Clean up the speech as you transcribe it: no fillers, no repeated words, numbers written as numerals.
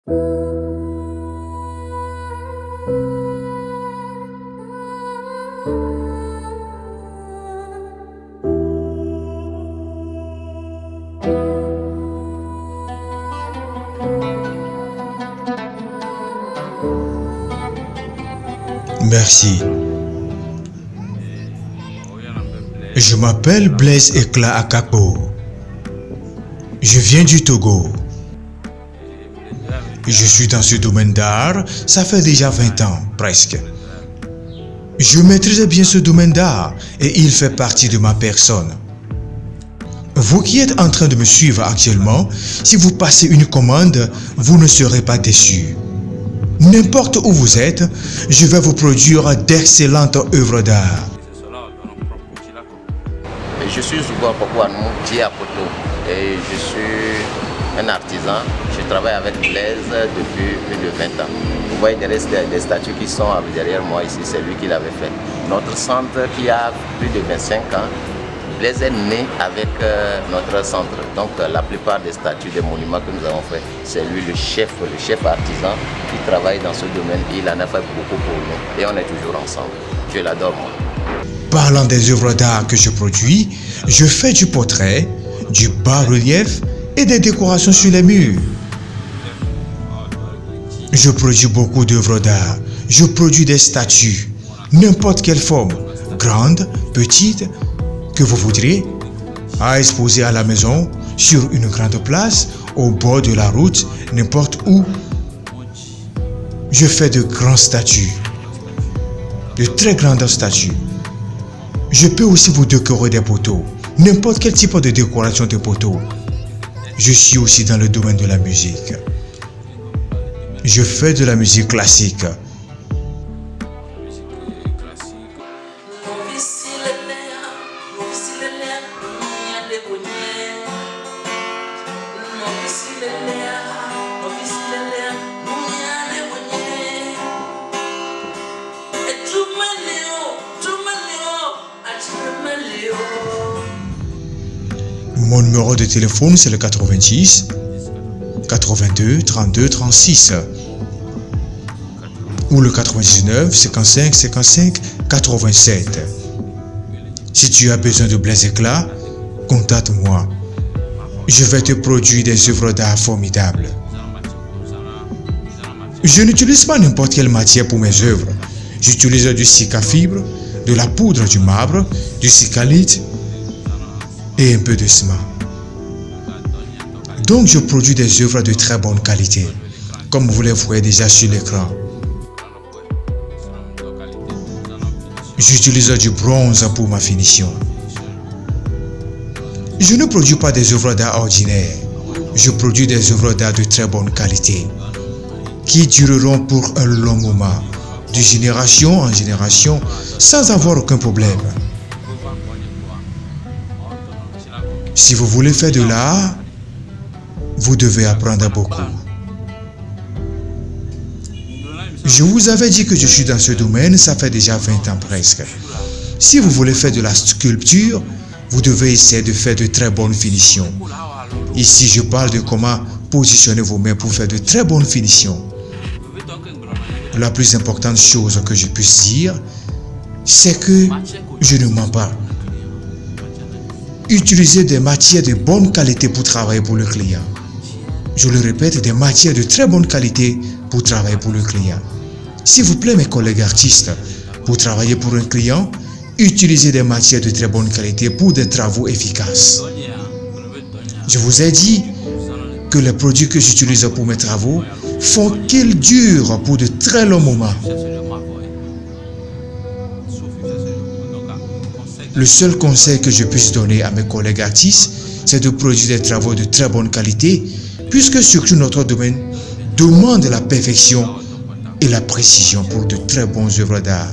Merci. Je m'appelle Blaise Ekla Akakpo. Je viens du Togo. Je suis dans ce domaine d'art, ça fait déjà 20 ans, presque. Je maîtrise bien ce domaine d'art et il fait partie de ma personne. Vous qui êtes en train de me suivre actuellement, si vous passez une commande, vous ne serez pas déçus. N'importe où vous êtes, je vais vous produire d'excellentes œuvres d'art. Je suis Zouba Pokouanou, Diapoto, et je suis un artisan. Je travaille avec Blaise depuis plus de 20 ans. Vous voyez des statues qui sont derrière moi ici, c'est lui qui l'avait fait. Notre centre qui a plus de 25 ans, Blaise est né avec notre centre. Donc la plupart des statues, des monuments que nous avons fait, c'est lui le chef artisan qui travaille dans ce domaine. Il en a fait beaucoup pour nous et on est toujours ensemble. Je l'adore moi. Parlant des œuvres d'art que je produis, je fais du portrait, du bas-relief et des décorations sur les murs. Je produis beaucoup d'œuvres d'art. Je produis des statues, n'importe quelle forme, grande, petite, que vous voudrez, à exposer à la maison, sur une grande place, au bord de la route, n'importe où. Je fais de grandes statues, de très grandes statues. Je peux aussi vous décorer des poteaux, n'importe quel type de décoration de poteaux. Je suis aussi dans le domaine de la musique. Je fais de la musique classique. Mon numéro de téléphone, c'est le 90 82 32 36 ou le 99 55 55 87. Si tu as besoin de Blaise Ekla, contacte-moi. Je vais te produire des œuvres d'art formidables. Je n'utilise pas n'importe quelle matière pour mes œuvres. J'utilise du cicafibre, de la poudre du marbre, du cicalite et un peu de ciment. Donc je produis des œuvres de très bonne qualité, comme vous les voyez déjà sur l'écran. J'utilise du bronze pour ma finition. Je ne produis pas des œuvres d'art ordinaires. Je produis des œuvres d'art de très bonne qualité, qui dureront pour un long moment, de génération en génération, sans avoir aucun problème. Si vous voulez faire de l'art, vous devez apprendre beaucoup. Je vous avais dit que je suis dans ce domaine, ça fait déjà 20 ans presque. Si vous voulez faire de la sculpture, vous devez essayer de faire de très bonnes finitions. Ici, je parle de comment positionner vos mains pour faire de très bonnes finitions. La plus importante chose que je puisse dire, c'est que je ne mens pas. Utilisez des matières de bonne qualité pour travailler pour le client. Je le répète, des matières de très bonne qualité pour travailler pour le client. S'il vous plaît, mes collègues artistes, pour travailler pour un client, utilisez des matières de très bonne qualité pour des travaux efficaces. Je vous ai dit que les produits que j'utilise pour mes travaux font qu'ils durent pour de très longs moments. Le seul conseil que je puisse donner à mes collègues artistes, c'est de produire des travaux de très bonne qualité, puisque surtout notre domaine demande la perfection et la précision pour de très bonnes œuvres d'art.